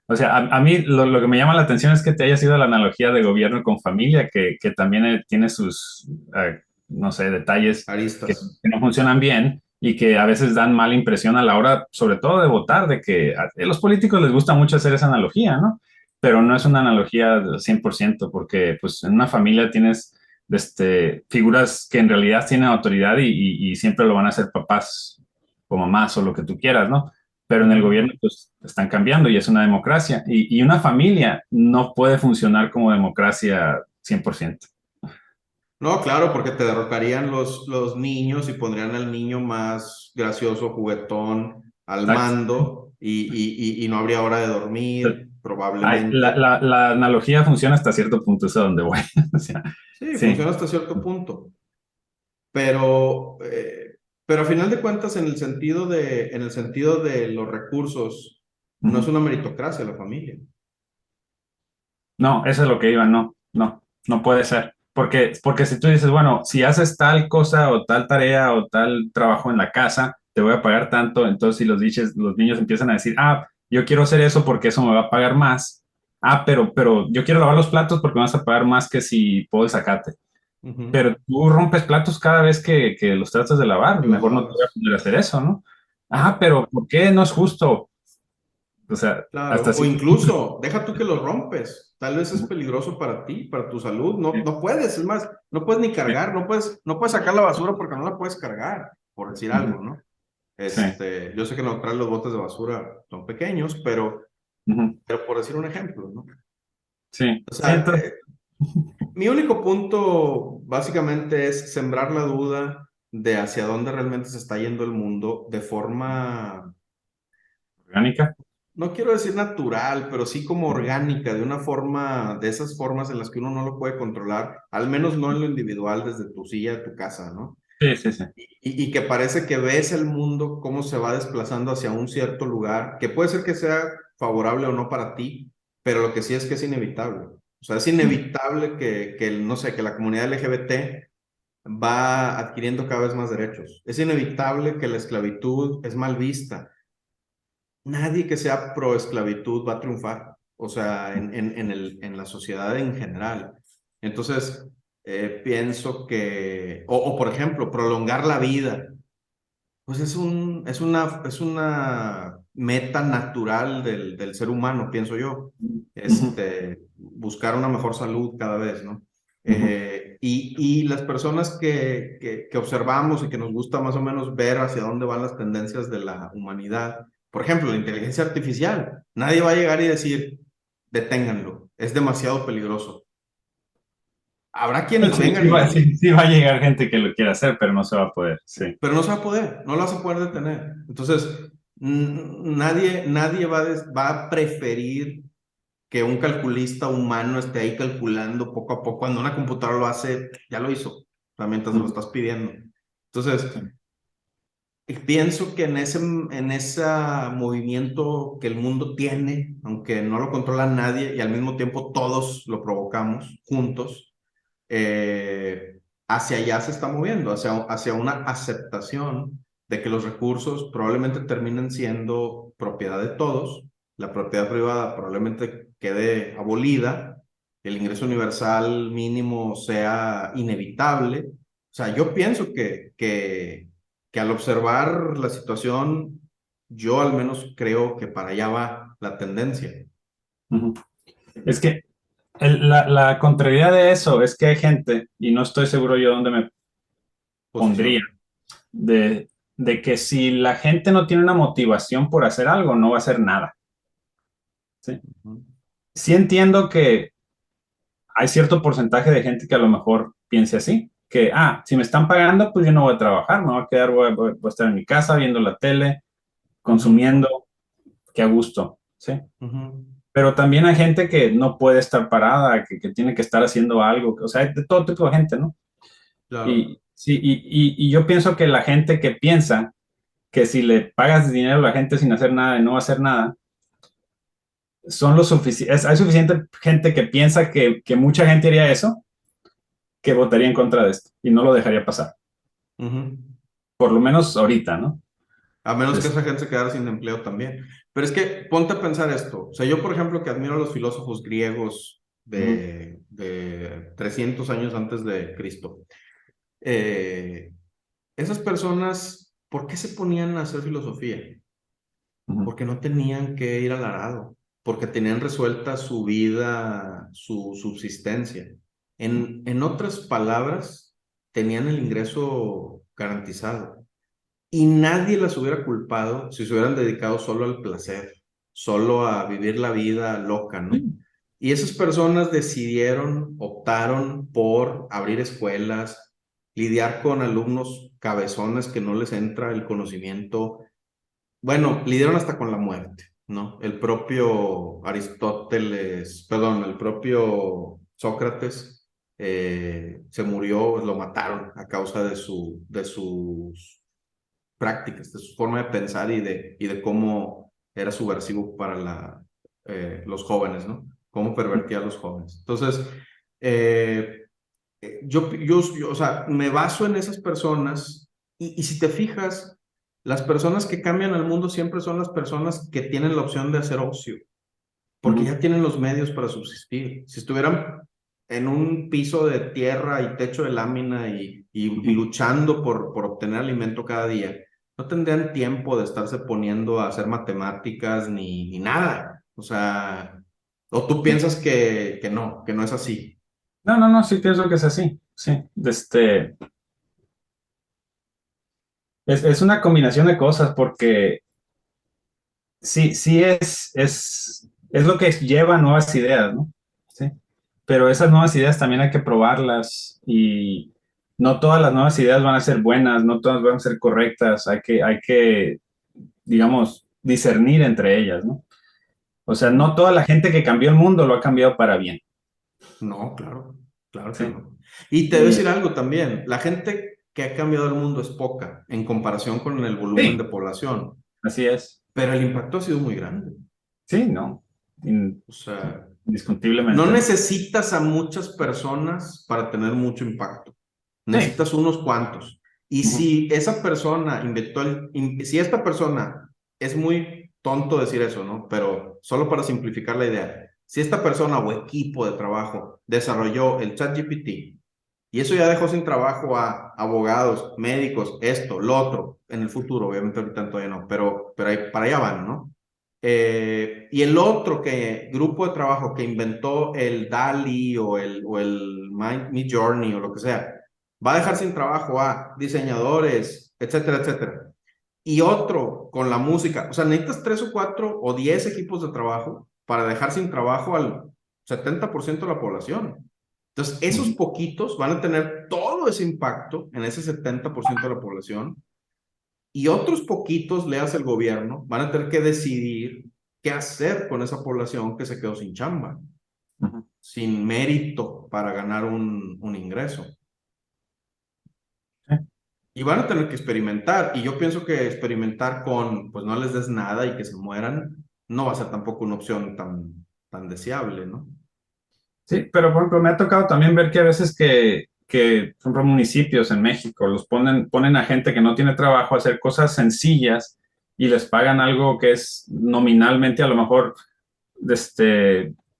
O sea, a mí lo que me llama la atención es que te haya sido la analogía de gobierno con familia, que también tiene sus, no sé, detalles aristas. que no funcionan bien y que a veces dan mala impresión a la hora, sobre todo de votar, de que a los políticos les gusta mucho hacer esa analogía, ¿no? Pero no es una analogía del 100% porque pues en una familia tienes figuras que en realidad tienen autoridad y siempre lo van a hacer papás o mamás o lo que tú quieras, ¿no? Pero en el Ujú. gobierno pues están cambiando y es una democracia y una familia no puede funcionar como democracia 100%. No, claro, porque te derrocarían los niños y pondrían al niño más gracioso, juguetón, al Exacto. mando y no habría hora de dormir, La, probablemente. la analogía funciona hasta cierto punto, es a donde voy. O sea, Sí, sí. funciona hasta cierto punto, pero, eh, pero a final de cuentas, en el sentido de los recursos, no es Ujú. una meritocracia la familia. No, eso es lo que iba, no puede ser. Porque si tú dices, bueno, si haces tal cosa o tal tarea o tal trabajo en la casa, te voy a pagar tanto, entonces si los niños empiezan a decir, yo quiero hacer eso porque eso me va a pagar más. Pero yo quiero lavar los platos porque me vas a pagar más que si puedo el zacate. Ujú. Pero tú rompes platos cada vez que los tratas de lavar, Y los mejor no te voy a lavas. poner a hacer eso, ¿no? Claro. Pero ¿por qué no es justo? O sea, hasta Claro, o cierto punto. incluso deja tú que lo rompes. Tal vez es peligroso para ti, para tu salud. No puedes, es más, no puedes ni Sí, cargar, no puedes sacar la basura porque no la puedes cargar, por decir ujú, algo, ¿no? sí, Yo sé que no traer los botes de basura son pequeños, ujú, pero por decir un ejemplo, ¿no? sí, O sí, sea, entonces, mi único punto básicamente es sembrar la duda de hacia dónde realmente se está yendo el mundo de forma orgánica. no quiero decir natural, pero sí como orgánica, de una forma, de esas formas en las que uno no lo puede controlar, al menos no en lo individual desde tu silla de tu casa, ¿no? Sí, sí, sí. Y que parece que ves el mundo cómo se va desplazando hacia un cierto lugar, que puede ser que sea favorable o no para ti, pero lo que sí es que es inevitable. O sea, es Mm. inevitable no sé, que la comunidad LGBT va adquiriendo cada vez más derechos. Es inevitable que la esclavitud es mal vista. Nadie que sea pro esclavitud va a triunfar, o sea, en la sociedad en general. Entonces, pienso que, o por ejemplo, prolongar la vida. Pues es una meta natural del ser humano, pienso yo. Ujú, Buscar una mejor salud cada vez, ¿no? ujú, Y las personas que observamos y que nos gusta más o menos ver hacia dónde van las tendencias de la humanidad. Por ejemplo, la inteligencia artificial. Nadie va a llegar y decir, deténganlo, es demasiado peligroso. Habrá quienes sí, vengan y lo, sí va a llegar gente que lo quiera hacer, pero no se va a poder, sí. pero no se va a poder, no lo vas a poder detener. Entonces, nadie va a preferir que un calculista humano esté ahí calculando poco a poco. Cuando una computadora lo hace, ya lo hizo, o sea, mientras lo Ujú, estás pidiendo. Entonces, sí, pienso que en ese movimiento que el mundo tiene, aunque no lo controla nadie y al mismo tiempo todos lo provocamos juntos, hacia allá se está moviendo, hacia una aceptación de que los recursos probablemente terminen siendo propiedad de todos, la propiedad privada probablemente quede abolida, el ingreso universal mínimo sea inevitable. O sea, yo pienso que al observar la situación, yo al menos creo que para allá va la tendencia. ujú. Es que la contrariedad de eso es que hay gente, y no estoy seguro yo dónde me pondría, Posición. de, de que si la gente no tiene una motivación por hacer algo, no va a hacer nada. ¿Sí? Ujú. Sí entiendo que hay cierto porcentaje de gente que a lo mejor piense así, que, si me están pagando, pues yo no voy a trabajar, me voy a quedar, voy a estar en mi casa viendo la tele, Ujú. consumiendo, que a gusto, ¿sí? Ujú. Pero también hay gente que no puede estar parada, que tiene que estar haciendo algo, o sea, hay de todo tipo de gente, ¿no? Claro. Y, sí, y yo pienso que la gente que piensa que si le pagas dinero a la gente sin hacer nada y no va a hacer nada, son lo suficiente, hay suficiente gente que piensa que mucha gente haría eso, que votaría en contra de esto y no lo dejaría pasar. Ujú. Por lo menos ahorita, ¿no? A menos que Es- esa gente se quedara sin empleo también. Pero es que ponte a pensar esto. O sea, yo, por ejemplo, que admiro a los filósofos griegos Ujú, de 300 años antes de Cristo. eh, Esas personas, ¿por qué se ponían a hacer filosofía? ujú, Porque no tenían que ir al arado, porque tenían resuelta su vida, su subsistencia. En otras palabras, tenían el ingreso garantizado. Y nadie las hubiera culpado si se hubieran dedicado solo al placer, solo a vivir la vida loca, ¿no? sí, Y esas personas decidieron, optaron por abrir escuelas, lidiar con alumnos cabezones que no les entra el conocimiento. Bueno, lidiaron hasta con la muerte, ¿no? El propio Aristóteles, perdón, el propio Sócrates se murió, lo mataron a causa de sus prácticas, de su forma de pensar y de cómo era subversivo para los jóvenes, ¿no? Cómo pervertía a los jóvenes. Entonces, eh, o sea, me baso en esas personas y si te fijas, las personas que cambian al mundo siempre son las personas que tienen la opción de hacer ocio, porque ujú, ya tienen los medios para subsistir. Si estuvieran en un piso de tierra y techo de lámina y ujú. luchando por obtener alimento cada día, no tendrían tiempo de estarse poniendo a hacer matemáticas ni nada. O sea, o tú Sí. piensas que no es así. No, no, no, sí pienso que es así, sí. Es una combinación de cosas porque sí, sí es lo que lleva a nuevas ideas, ¿no? Sí. Pero esas nuevas ideas también hay que probarlas y no todas las nuevas ideas van a ser buenas, no todas van a ser correctas, hay que, digamos, discernir entre ellas, ¿no? O sea, Ujú. no toda la gente que cambió el mundo lo ha cambiado para bien, No, claro, claro que ¿sí? no. Y te voy a Y decir algo también, la gente que ha cambiado el mundo es poca en comparación con el volumen de sí, población, así es. pero el impacto ha sido muy grande. Sí, no, O sea, no indiscutiblemente, ¿no? necesitas a muchas personas para tener mucho impacto. Sí. Necesitas unos cuantos. Y Ujú, si esa persona si esta persona es muy tonto decir eso, ¿no? Pero solo para simplificar la idea, si esta persona o equipo de trabajo desarrolló el ChatGPT Y eso ya dejó sin trabajo a abogados, médicos, esto, lo otro, en el futuro, obviamente ahorita todavía no, pero para allá van, ¿no? Y el otro grupo de trabajo que inventó el DALI o el Mid Journey o lo que sea, va a dejar sin trabajo a diseñadores, etcétera, etcétera. Y otro con la música, o sea, necesitas 3 o 4 o 10 equipos de trabajo para dejar sin trabajo al 70% de la población. Entonces, esos Ujú. poquitos van a tener todo ese impacto en ese 70% de la población y otros poquitos, leas el gobierno, van a tener que decidir qué hacer con esa población que se quedó sin chamba, Ujú. sin mérito para ganar un ingreso. Sí. Y van a tener que experimentar. Y yo pienso que experimentar con, pues no les des nada y que se mueran, no va a ser tampoco una opción tan deseable, ¿no? Sí, pero por ejemplo, me ha tocado también ver que a veces por ejemplo, municipios en México los ponen a gente que no tiene trabajo a hacer cosas sencillas y les pagan algo que es nominalmente a lo mejor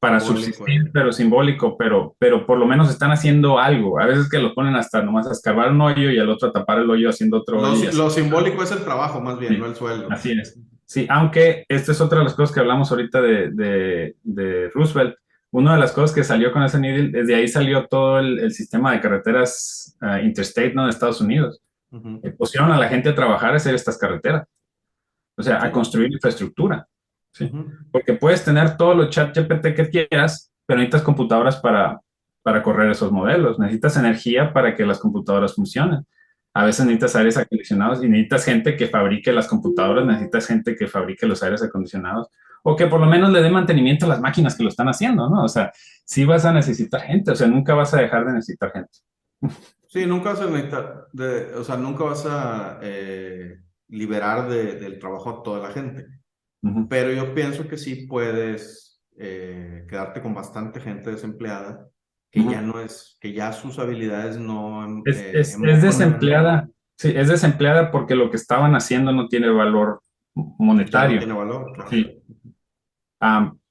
para Simbólico ahí. subsistir, pero simbólico, pero por lo menos están haciendo algo. A veces que los ponen hasta nomás a escarbar un hoyo y al otro a tapar el hoyo haciendo otro Lo, hoyo y si- así. lo simbólico es el trabajo, más bien, no Sí, el sueldo. así es. Sí, aunque esta es otra de las cosas que hablamos ahorita de Roosevelt. Una de las cosas que salió con ese New Deal, desde ahí salió todo el sistema de carreteras interstate, ¿no? De Estados Unidos. Ujú. Pusieron a la gente a trabajar a hacer estas carreteras, o sea, a Sí. construir infraestructura, ¿sí? Ujú. Porque puedes tener todo lo chat GPT que quieras, pero necesitas computadoras para correr esos modelos, necesitas energía para que las computadoras funcionen. A veces necesitas aires acondicionados y necesitas gente que fabrique las computadoras, necesitas gente que fabrique los aires acondicionados o que por lo menos le dé mantenimiento a las máquinas que lo están haciendo, ¿no? O sea, sí vas a necesitar gente, o sea, nunca vas a dejar de necesitar gente. Sí, nunca vas a necesitar, o sea, nunca vas a liberar del trabajo a toda la gente. Ujú, Pero yo pienso que sí puedes quedarte con bastante gente desempleada ujú. que ya sus habilidades no Es embonan, desempleada, sí, es desempleada porque lo que estaban haciendo no tiene valor ya no monetario, tiene valor, claro. sí.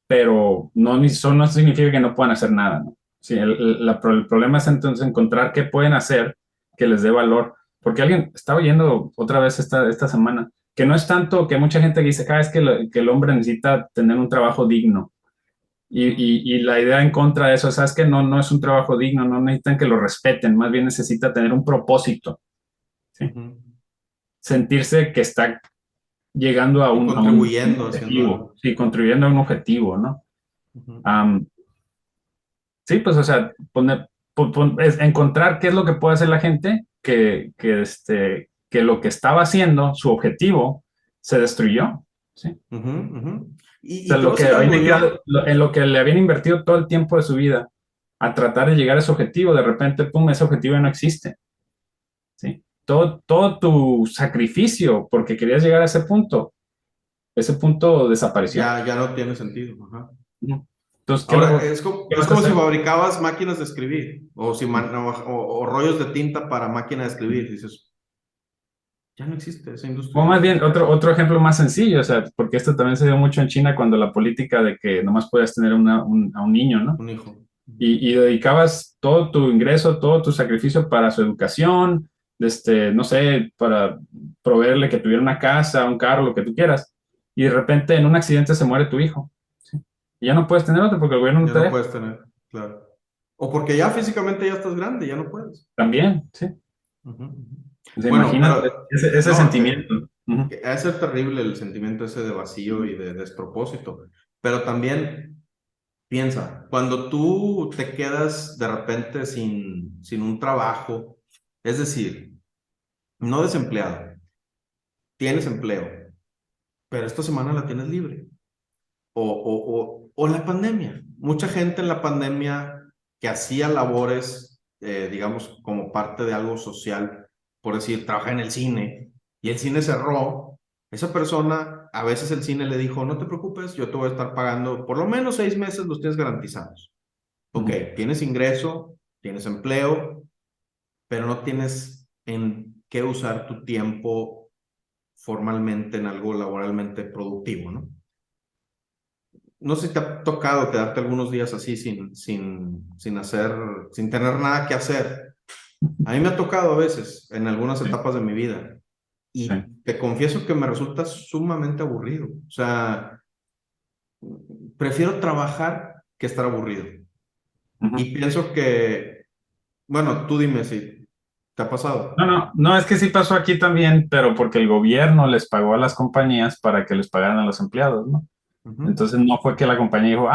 Pero eso no significa que no puedan hacer nada, ¿no? Sí, el problema es entonces encontrar qué pueden hacer que les dé valor. Porque alguien estaba oyendo otra vez esta semana que no es tanto que mucha gente dice, cada vez que el hombre necesita tener un trabajo digno. Ujú, Y la idea en contra de eso, ¿sabes? Que no es un trabajo digno, no necesitan que lo respeten, más bien necesita tener un propósito, ¿sí? ujú. Sentirse que está llegando a Y un contribuyendo, haciendo objetivo, algo. sí, contribuyendo a un objetivo, ¿no? Ujú, Am, sí, pues, o sea, es encontrar qué es lo que puede hacer la gente que lo que estaba haciendo, su objetivo, se destruyó, ¿sí? O ujú, ujú. Y sea, te voy a decir algo, en lo que le habían invertido todo el tiempo de su vida a tratar de llegar a ese objetivo, de repente, pum, ese objetivo ya no existe, ¿sí? Todo tu sacrificio porque querías llegar a ese punto desapareció. ya no tiene sentido. Ajá. Ujú. Entonces, Ahora, qué es vas a como si hacer? fabricabas máquinas de escribir o rollos de tinta para máquina de escribir. Dices, ya no existe, esa industria O ya no más bien, existe. otro ejemplo más sencillo, o sea, porque esto también se dio mucho en China cuando la política de que nomás puedes tener a un niño, ¿no? Un hijo. Y dedicabas todo tu ingreso, todo tu sacrificio para su educación, no sé, para proveerle que tuviera una casa, un carro, lo que tú quieras. Y de repente en un accidente se muere tu hijo, ¿sí? Y ya no puedes tener otro porque el gobierno no Ya te no deja. puedes tener, claro. O porque ya físicamente ya estás grande, ya no puedes. También, ¿sí? Ujú, ujú. O sea, Bueno, imagínate pero ese no, sentimiento. Ujú, que ha de ser terrible el sentimiento ese de vacío y de despropósito. Pero también piensa, cuando tú te quedas de repente sin un trabajo, es decir, no desempleado, tienes empleo, pero esta semana la tienes libre. O la pandemia. Mucha gente en la pandemia que hacía labores, digamos, como parte de algo social, por decir, trabaja en el cine y el cine cerró. Esa persona, a veces el cine le dijo, no te preocupes, yo te voy a estar pagando por lo menos 6 meses, los tienes garantizados. Ok, ujú. tienes ingreso, tienes empleo, pero no tienes en qué usar tu tiempo formalmente en algo laboralmente productivo, ¿no? No sé si te ha tocado quedarte algunos días así sin tener nada que hacer. A mí me ha tocado a veces, en algunas Sí, etapas de mi vida, sí. y te confieso que me resulta sumamente aburrido. O sea, prefiero trabajar que estar aburrido. Ujú. Y pienso que, bueno, tú dime si te ha pasado. No, es que sí pasó aquí también, pero porque el gobierno les pagó a las compañías para que les pagaran a los empleados, ¿no? Ujú, Entonces no fue que la compañía dijo,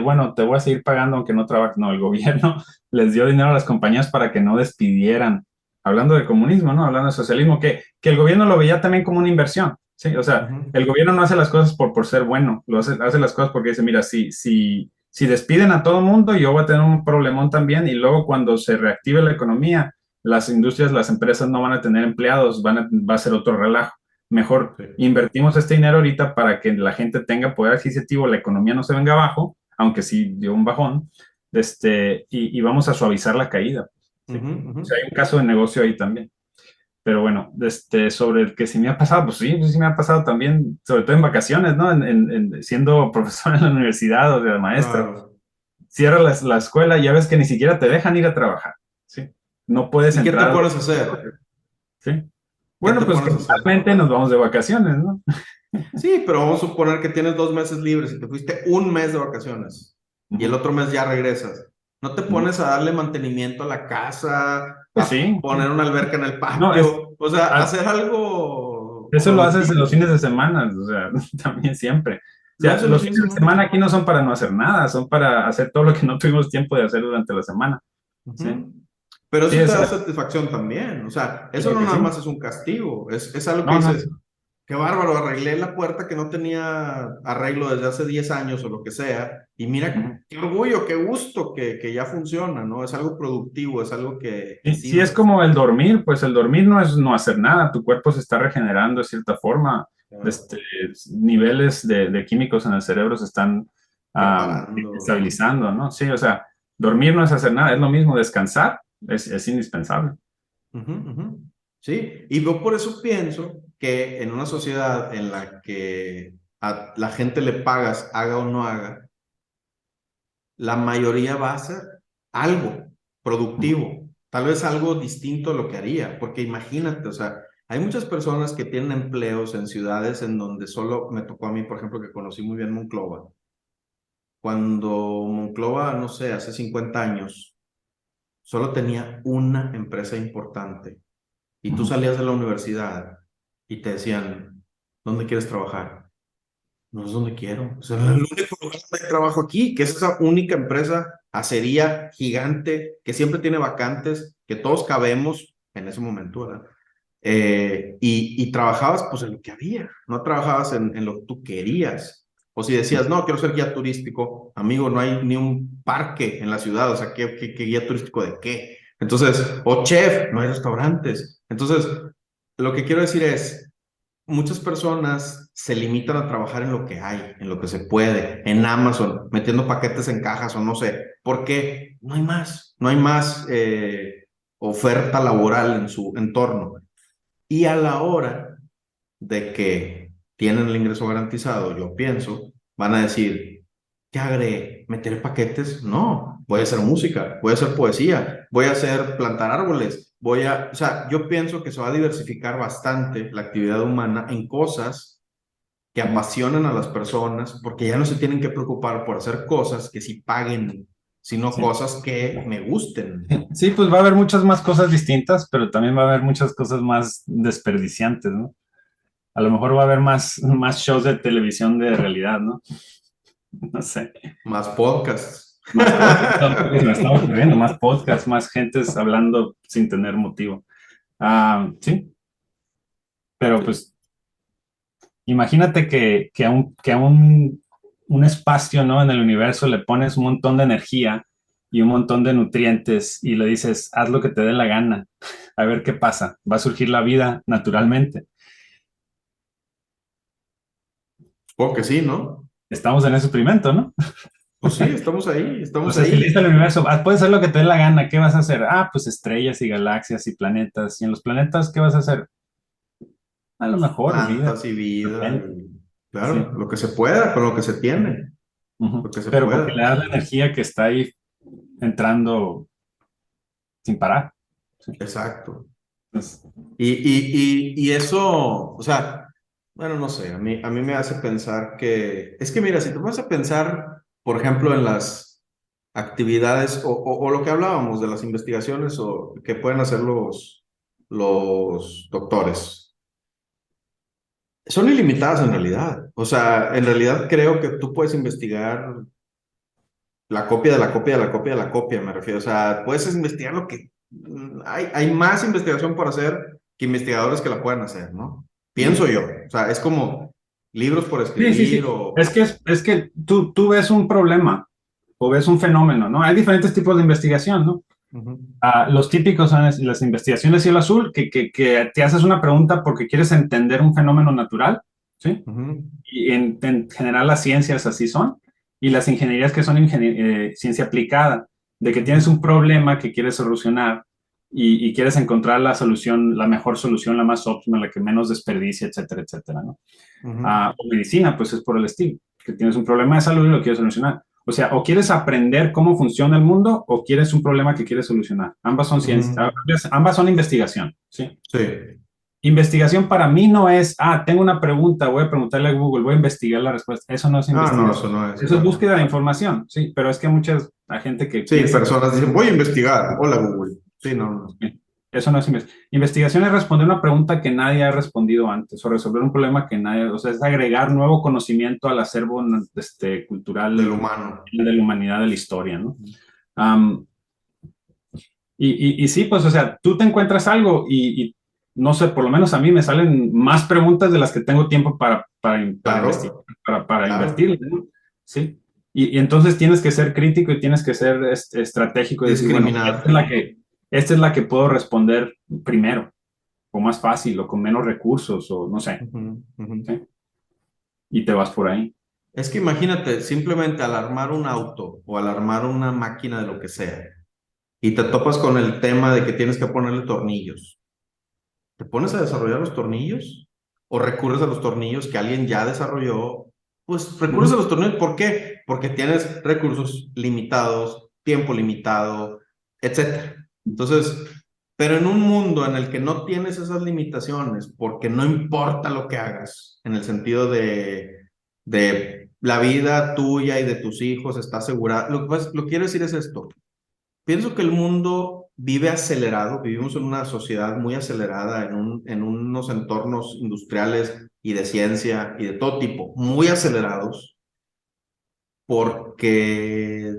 bueno, te voy a seguir pagando aunque no trabajes. No, el gobierno les dio dinero a las compañías para que no despidieran. Hablando de comunismo, ¿no? Hablando de socialismo, que el gobierno lo veía también como una inversión, ¿sí? O sea, ujú, el gobierno no hace las cosas por ser bueno, hace las cosas porque dice, mira, si despiden a todo mundo, yo voy a tener un problemón también y luego cuando se reactive la economía, las industrias, las empresas no van a tener empleados, va a ser otro relajo. Mejor sí. invertimos este dinero ahorita para que la gente tenga poder adquisitivo, la economía no se venga abajo, aunque sí dio un bajón, y vamos a suavizar la caída. ¿Sí? Ujú, O ujú. sea, hay un caso de negocio ahí también. Pero bueno, sobre el que sí me ha pasado, pues sí me ha pasado también, sobre todo en vacaciones, ¿no? Siendo profesor en la universidad o de maestro. Claro. Cierra la escuela y ya ves que ni siquiera te dejan ir a trabajar, ¿sí? No puedes ¿Y qué te entrar, pones a hacer? ¿sí? ¿Qué Bueno, te pues pones a hacer? generalmente nos vamos de vacaciones, ¿no? Sí, pero vamos a suponer que tienes 2 meses libres y te fuiste un mes de vacaciones y el Ujú, otro mes ya regresas. ¿No te ujú. pones a darle mantenimiento a la casa, Pues a sí, poner una alberca en el no, patio? O sea, ah, hacer algo eso lo haces en los productivo. fines de semana, o sea, también siempre. O Lo sea, haces los los fines fines de de semana. semana aquí no son para no hacer nada, son para hacer todo lo que no tuvimos tiempo de hacer durante la semana. Sí, Ujú. Pero sí, eso te da satisfacción también. O sea, eso claro no que nada sí. más es un castigo, es algo que No, no, dices, qué bárbaro, arreglé la puerta que no tenía arreglo desde hace 10 años o lo que sea, y mira, ujú. qué orgullo, qué gusto que ya funciona, ¿no? Es algo productivo, es algo que Sí, sí, es sirve. como el dormir, pues el dormir no es no hacer nada, tu cuerpo se está regenerando de cierta forma, Claro. este, niveles de químicos en el cerebro se están Reparando. estabilizando, ¿no? Sí, o sea, dormir no es hacer nada, es lo mismo, descansar es indispensable. Ujú, ujú. Sí, y yo por eso pienso que en una sociedad en la que a la gente le pagas, haga o no haga, la mayoría va a hacer algo Ujú, productivo, tal vez algo distinto a lo que haría, porque imagínate, o sea, hay muchas personas que tienen empleos en ciudades en donde solo me tocó a mí, por ejemplo, que conocí muy bien Monclova. Cuando Monclova, no sé, hace 50 años, solo tenía una empresa importante y tú ujú. salías de la universidad y te decían, ¿dónde quieres trabajar? No es donde quiero. O sea, el único lugar donde hay trabajo aquí, que es esa única empresa acería gigante, que siempre tiene vacantes, que todos cabemos en ese momento, ¿verdad? Y trabajabas pues en lo que había, no trabajabas en lo que tú querías. O si decías, no, quiero ser guía turístico, amigo, no hay ni un parque en la ciudad, o sea, ¿qué guía turístico de qué? Entonces, o chef, no hay restaurantes. Entonces, lo que quiero decir es, muchas personas se limitan a trabajar en lo que hay, en lo que se puede, en Amazon, metiendo paquetes en cajas o no sé. ¿Por qué? No hay más oferta laboral en su entorno. Y a la hora de que tienen el ingreso garantizado, yo pienso, van a decir, ¿qué haré? ¿Meter paquetes? No, voy a hacer música, voy a hacer poesía, voy a hacer plantar árboles, o sea, yo pienso que se va a diversificar bastante la actividad humana en cosas que Ujú. apasionan a las personas, porque ya no se tienen que preocupar por hacer cosas que sí paguen, sino Sí. cosas que me gusten. Sí, pues va a haber muchas más cosas distintas, pero también va a haber muchas cosas más desperdiciantes, ¿no? A lo mejor va a haber más shows de televisión de realidad, ¿no? No sé. Más podcasts. Más podcasts, lo que se me está ocurriendo, más podcasts, más gentes hablando sin tener motivo. Sí, pero pues imagínate que a un espacio, ¿no? En el universo le pones un montón de energía y un montón de nutrientes y le dices, haz lo que te dé la gana, a ver qué pasa. Va a surgir la vida naturalmente. Supongo que sí, ¿no? Estamos en ese experimento, ¿no? Pues sí, estamos ahí, O estamos sea, si le dices ahí. al universo, puedes hacer lo que te dé la gana, ¿qué vas a hacer? Pues estrellas y galaxias y planetas. Y en los planetas, ¿qué vas a hacer? A lo mejor vida, Plantas y vida, repente, y sí. claro, lo que se pueda, con lo que se tiene, Ujú. lo que se Pero porque le pueda. das la energía que está ahí entrando sin parar. exacto. Entonces, Y eso, o sea, bueno, no sé, a mí me hace pensar es que mira, si te vas a pensar, por ejemplo, en las actividades o lo que hablábamos de las investigaciones o que pueden hacer los doctores, son ilimitadas en realidad. O sea, en realidad creo que tú puedes investigar la copia de la copia de la copia de la copia, me refiero. O sea, puedes investigar lo que... hay más investigación por hacer que investigadores que la puedan hacer, ¿no? Pienso ujú. yo. O sea, es como libros por Sí, sí, escribir sí. o... Es que tú ves un problema o ves un fenómeno, ¿no? Hay diferentes tipos de investigación, ¿no? Ujú, Los típicos son las investigaciones cielo azul, que te haces una pregunta porque quieres entender un fenómeno natural, ¿sí? ujú, Y en general las ciencias así son, y las ingenierías que son ciencia aplicada, de que tienes ujú, un problema que quieres solucionar y quieres encontrar la solución, la mejor solución, la más óptima, la que menos desperdicia, etcétera, etcétera, ¿no? ujú, O medicina, pues es por el estilo, que tienes un problema de salud y lo quieres solucionar. O sea, o quieres aprender cómo funciona el mundo o quieres un problema que quieres solucionar. Ambas son ciencias, ujú. ambas son investigación, ¿sí? Sí. Investigación para mí no es, tengo una pregunta, voy a preguntarle a Google, voy a investigar la respuesta. Eso no es Ah, no, eso investigación. no es, Eso es claro. búsqueda de información, sí, pero es que hay gente que Sí, piensa que personas dicen, voy a investigar. Hola, Google. Sí, no, no. sí, eso no es investigación, es responder una pregunta que nadie ha respondido antes o resolver un problema que nadie, o sea, es agregar nuevo conocimiento al acervo Del cultural humano. de la humanidad, de la historia, ¿no? Am, y sí, pues, o sea, tú te encuentras algo y no sé, por lo menos a mí me salen más preguntas de las que tengo tiempo para investigar, Claro, para claro. invertir, ¿no? Sí. Y entonces tienes que ser crítico y tienes que ser estratégico y decir, bueno, Discriminar. esta es la que puedo responder primero, o más fácil, o con menos recursos, o no sé, Ujú, ujú. ¿sí? Y te vas por ahí. Es que imagínate, simplemente al armar un auto o al armar una máquina de lo que sea, y te topas con el tema de que tienes que ponerle tornillos. ¿Te pones a desarrollar los tornillos? ¿O recurres a los tornillos que alguien ya desarrolló? Pues recurres a Ujú, los tornillos, ¿por qué? Porque tienes recursos limitados, tiempo limitado, etcétera. Entonces, pero en un mundo en el que no tienes esas limitaciones, porque no importa lo que hagas, en el sentido de la vida tuya y de tus hijos está asegurada. Lo que quiero decir es esto. Pienso que el mundo vive acelerado, vivimos en una sociedad muy acelerada, en unos entornos industriales y de ciencia y de todo tipo, muy acelerados, porque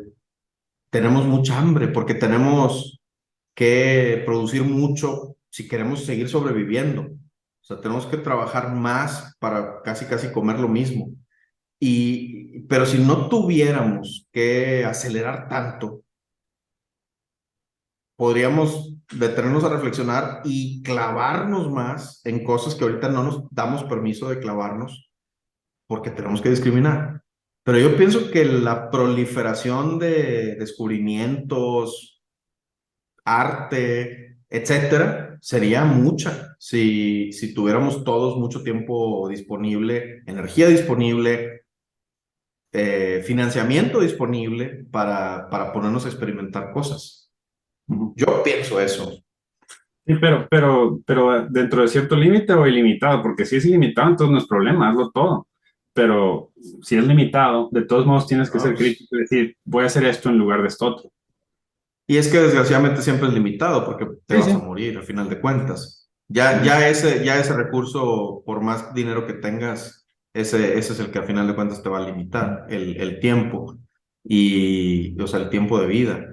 tenemos mucha hambre, porque tenemos que producir mucho si queremos seguir sobreviviendo. O sea, tenemos que trabajar más para casi casi comer lo mismo. Pero si no tuviéramos que acelerar tanto, podríamos detenernos a reflexionar y clavarnos más en cosas que ahorita no nos damos permiso de clavarnos porque tenemos que discriminar. Pero yo pienso que la proliferación de descubrimientos, arte, etcétera, sería mucha si tuviéramos todos mucho tiempo disponible, energía disponible, financiamiento disponible para ponernos a experimentar cosas. ujú. Yo pienso eso. Sí, pero dentro de cierto límite o ilimitado, porque si es ilimitado, entonces no es problema, hazlo todo. Pero si es limitado, de todos modos tienes que Ah, ser pues, crítico y decir, voy a hacer esto en lugar de esto otro. y es que desgraciadamente siempre es limitado porque te Sí, vas a sí. morir al final de cuentas. Ujú, Ya ese recurso, por más dinero que tengas, ese es el que al final de cuentas te va a limitar, el tiempo o sea, el tiempo de vida.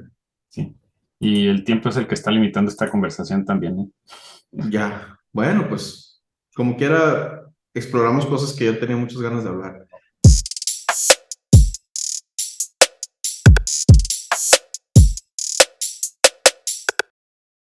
sí. Y el tiempo es el que está limitando esta conversación también, ¿no? Ya, bueno, pues como quiera, exploramos cosas que yo tenía muchas ganas de hablar.